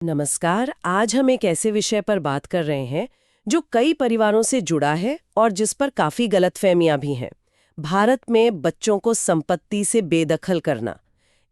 नमस्कार। आज हम एक ऐसे विषय पर बात कर रहे हैं जो कई परिवारों से जुड़ा है और जिस पर काफी गलतफहमियां भी हैं। भारत में बच्चों को संपत्ति से बेदखल करना,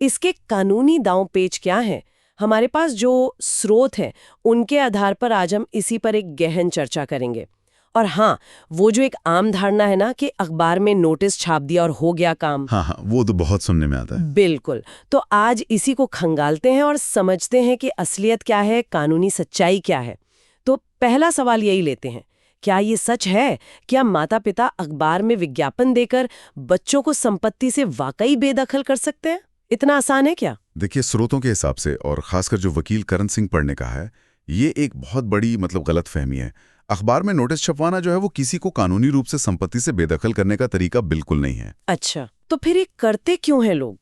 इसके कानूनी दांव-पेच क्या हैं? हमारे पास जो स्रोत हैं, उनके आधार पर आज हम इसी पर एक गहन चर्चा करेंगे। और हाँ, वो जो एक आम धारणा है ना कि अखबार में नोटिस छाप दिया और हो गया काम। हाँ, वो तो बहुत सुनने में आता है। बिल्कुल। तो आज इसी को खंगालते हैं और समझते हैं कि असलियत क्या है, कानूनी सच्चाई क्या है। तो पहला सवाल यही लेते हैं, क्या ये सच है? क्या माता-पिता अखबार में विज्ञापन देकर बच्चों को संपत्ति से वाकई बेदखल कर सकते हैं? इतना आसान है क्या? देखिए, स्रोतों के हिसाब से और खासकर जो वकील करण सिंह पढ़ ने कहा है, ये एक बहुत बड़ी गलतफहमी है। अखबार में नोटिस छपवाना जो है वो किसी को कानूनी रूप से संपत्ति से बेदखल करने का तरीका बिल्कुल नहीं है। अच्छा, तो फिर ये करते क्यों हैं लोग?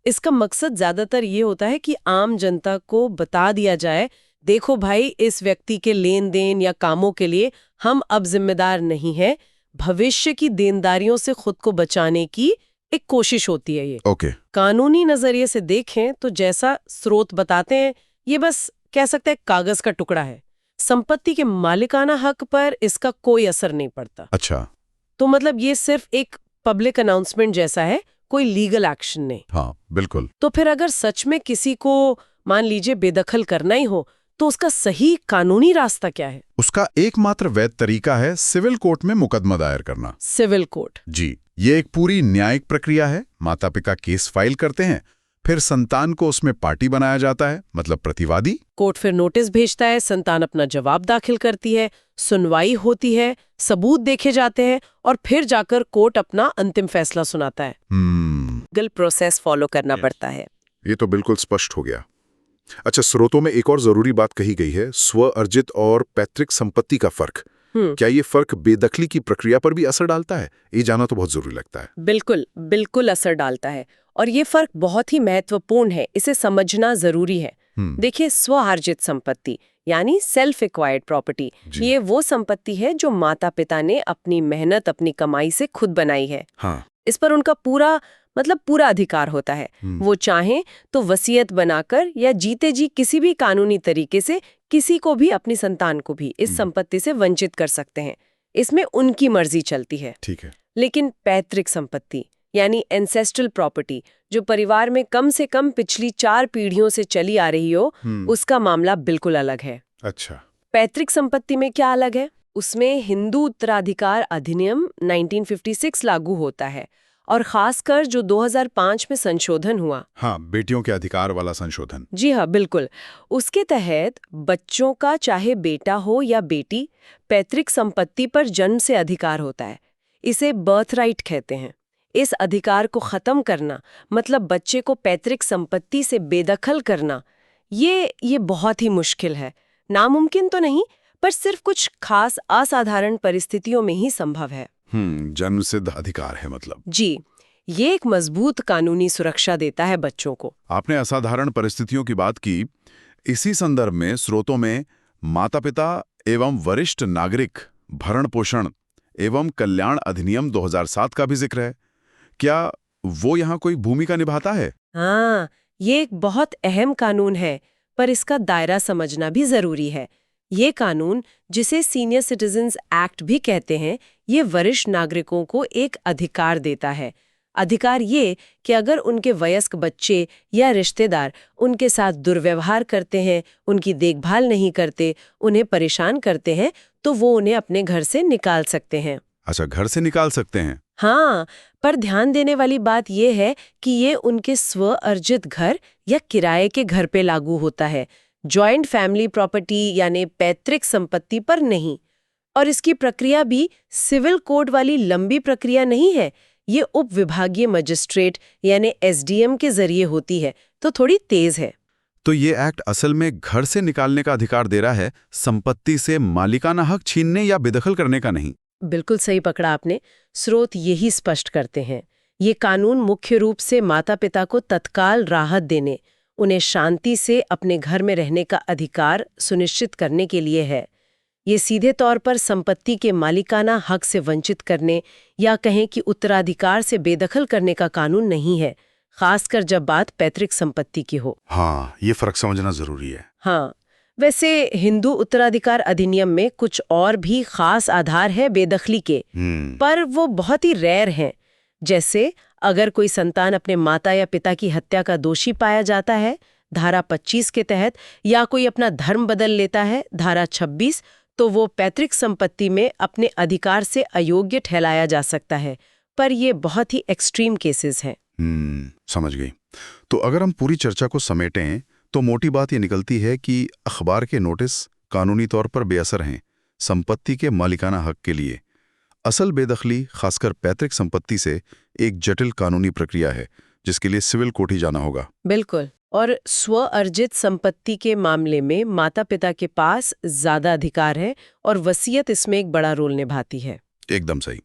इसका मकसद ज्यादातर ये होता है कि आम जनता को बता दिया जाए, देखो भाई, इस व्यक्ति के लेन देन या कामों के लिए हम अब जिम्मेदार नहीं हैं। भविष्य की देनदारियों से खुद को बचाने की एक कोशिश होती है ये। ओके। कानूनी नजरिए से देखें तो जैसा स्रोत बताते हैं, ये बस कह सकते हैं कागज का टुकड़ा है। संपत्ति के मालिकाना हक पर इसका कोई असर नहीं पड़ता। अच्छा। तो मतलब ये सिर्फ एक पब्लिक अनाउंसमेंट जैसा है, कोई लीगल एक्शन नहीं। हाँ, बिल्कुल। तो फिर अगर सच में किसी को मान लीजिए बेदखल करना ही हो, तो उसका सही कानूनी रास्ता क्या है? उसका एकमात्र वैध तरीका है सिविल कोर्ट में मुकदमा दायर करना। Civil court? जी, ये एक पूरी न्यायिक प्रक्रिया है। माता पिता केस फाइल करते हैं, फिर संतान को उसमें पार्टी बनाया जाता है, मतलब प्रतिवादी। कोर्ट फिर नोटिस भेजता है, संतान अपना जवाब दाखिल करती है, सुनवाई होती है, सबूत देखे जाते हैं और फिर जाकर कोर्ट अपना अंतिम फैसला सुनाता है। लीगल प्रोसेस फॉलो करना पड़ता है। ये तो बिल्कुल स्पष्ट हो गया। अच्छा, स्रोतों में एक और जरूरी बात कही गई है, स्व अर्जित और पैतृक संपत्ति का फर्क। क्या ये फर्क बेदखली की प्रक्रिया पर भी असर डालता है? ये जानना तो बहुत जरूरी लगता है। बिल्कुल बिल्कुल असर डालता है और ये फर्क बहुत ही महत्वपूर्ण है, इसे समझना जरूरी है। देखिए, स्वार्जित संपत्ति यानी सेल्फ एक्वायर्ड प्रॉपर्टी, ये वो संपत्ति है जो माता पिता ने अपनी मेहनत, अपनी कमाई से खुद बनाई है। हाँ। इस पर उनका पूरा अधिकार होता है। वो चाहें तो वसीयत बनाकर या जीते जी किसी भी कानूनी तरीके से किसी को भी, अपनी संतान को भी इस संपत्ति से वंचित कर सकते हैं। इसमें उनकी मर्जी चलती है। ठीक है। लेकिन पैतृक संपत्ति यानी एंसेस्ट्रल प्रॉपर्टी, जो परिवार में कम से कम पिछली 4 पीढ़ियों से चली आ रही हो, उसका मामला बिल्कुल अलग है। अच्छा। पैतृक संपत्ति में क्या अलग है? उसमें हिंदू उत्तराधिकार अधिनियम 1956 लागू होता है और खासकर जो 2005 में संशोधन हुआ। हाँ, बेटियों के अधिकार वाला संशोधन। जी हाँ, बिल्कुल। उसके तहत बच्चों का चाहे बेटा हो या बेटी, पैतृक संपत्ति पर जन्म से अधिकार होता है। इसे बर्थ राइट कहते हैं। इस अधिकार को खत्म करना, मतलब बच्चे को पैतृक संपत्ति से बेदखल करना, ये बहुत ही मुश्किल है। नामुमकिन तो नहीं, पर सिर्फ कुछ खास असाधारण परिस्थितियों में ही संभव है। जन्मसिद्ध अधिकार है मतलब। जी, ये एक मजबूत कानूनी सुरक्षा देता है बच्चों को। आपने असाधारण परिस्थितियों की बात की। इसी संदर्भ में स्रोतों में माता पिता एवं वरिष्ठ नागरिक भरण पोषण एवं कल्याण अधिनियम 2007 का भी जिक्र है। क्या वो यहाँ कोई भूमिका निभाता है? हाँ, ये एक बहुत अहम कानून है, पर इसका दायरा समझना भी जरूरी है। ये कानून, जिसे सीनियर सिटीजन्स एक्ट भी कहते हैं, ये वरिष्ठ नागरिकों को एक अधिकार देता है। अधिकार ये कि अगर उनके वयस्क बच्चे या रिश्तेदार उनके साथ दुर्व्यवहार करते हैं, उनकी देखभाल नहीं करते, उन्हें परेशान करते हैं, तो वो उन्हें अपने घर से निकाल सकते हैं। अच्छा, घर से निकाल सकते हैं? हाँ, पर ध्यान देने वाली बात यह है कि ये उनके स्व अर्जित घर या किराए के घर पे लागू होता है, जॉइंट फैमिली प्रॉपर्टी यानी पैतृक संपत्ति पर नहीं। और इसकी प्रक्रिया भी सिविल कोड वाली लंबी प्रक्रिया नहीं है। ये उप विभागीय मजिस्ट्रेट यानी एसडीएम के जरिए होती है, तो थोड़ी तेज है। तो ये एक्ट असल में घर से निकालने का अधिकार दे रहा है, संपत्ति से मालिकाना हक छीनने या बेदखल करने का नहीं। बिल्कुल सही पकड़ा आपने। स्रोत यही स्पष्ट करते हैं। ये कानून मुख्य रूप से माता पिता को तत्काल राहत देने, उन्हें शांति से अपने घर में रहने का अधिकार सुनिश्चित करने के लिए है। ये सीधे तौर पर संपत्ति के मालिकाना हक से वंचित करने या कहें कि उत्तराधिकार से बेदखल करने का कानून नहीं है। खासकर जब बात पैतृक संपत्ति की हो। हाँ, ये फर्क समझना जरूरी है। हाँ, वैसे हिंदू उत्तराधिकार अधिनियम में कुछ और भी खास आधार है बेदखली के, पर वो बहुत ही रेयर हैं। जैसे अगर कोई संतान अपने माता या पिता की हत्या का दोषी पाया जाता है धारा 25 के तहत, या कोई अपना धर्म बदल लेता है धारा 26, तो वो पैतृक संपत्ति में अपने अधिकार से अयोग्य ठहराया जा सकता है। पर ये बहुत ही एक्सट्रीम केसेस हैं। समझ गई। तो अगर हम पूरी चर्चा को समेटें तो मोटी बात ये निकलती है कि अखबार के नोटिस कानूनी तौर पर बेअसर हैं संपत्ति के मालिकाना हक के लिए। असल बेदखली, खासकर पैतृक संपत्ति से, एक जटिल कानूनी प्रक्रिया है जिसके लिए सिविल कोर्ट ही जाना होगा। बिल्कुल। और स्व अर्जित संपत्ति के मामले में माता पिता के पास ज्यादा अधिकार है और वसीयत इसमें एक बड़ा रोल निभाती है। एकदम सही।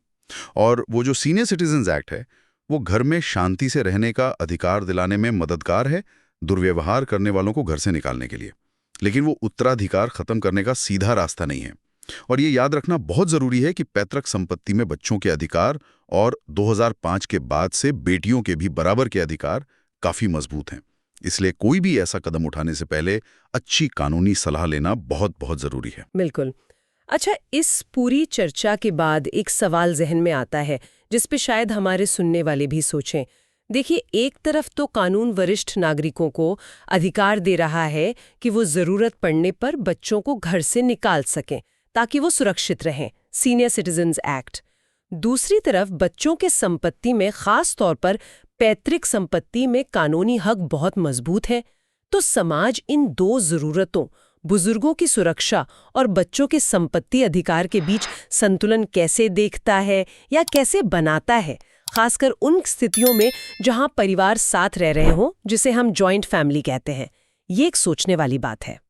और वो जो सीनियर सिटीजन्स एक्ट है वो घर में शांति से रहने का अधिकार दिलाने में मददगार है, दुर्व्यवहार करने वालों को घर से निकालने के लिए। लेकिन वो उत्तराधिकार खत्म करने का सीधा रास्ता नहीं है। और ये याद रखना बहुत जरूरी है कि पैतृक संपत्ति में बच्चों के अधिकार और 2005 के बाद से बेटियों के भी बराबर के अधिकार काफी मजबूत हैं। इसलिए कोई भी ऐसा कदम उठाने से पहले अच्छी कानूनी सलाह लेना बहुत बहुत जरूरी है। बिल्कुल। अच्छा, इस पूरी चर्चा के बाद एक सवाल जहन में आता है जिस पे शायद हमारे सुनने वाले भी सोचें। देखिए, एक तरफ तो कानून वरिष्ठ नागरिकों को अधिकार दे रहा है कि वो जरूरत पड़ने पर बच्चों को घर से निकाल सकें ताकि वो सुरक्षित रहें, सीनियर सिटीजन्स एक्ट। दूसरी तरफ बच्चों के संपत्ति में, खास तौर पर पैतृक संपत्ति में, कानूनी हक बहुत मजबूत है। तो समाज इन दो जरूरतों, बुजुर्गों की सुरक्षा और बच्चों के संपत्ति अधिकार के बीच संतुलन कैसे देखता है या कैसे बनाता है, खासकर उन स्थितियों में जहां परिवार साथ रह रहे हों, जिसे हम जॉइंट फैमिली कहते हैं। ये एक सोचने वाली बात है।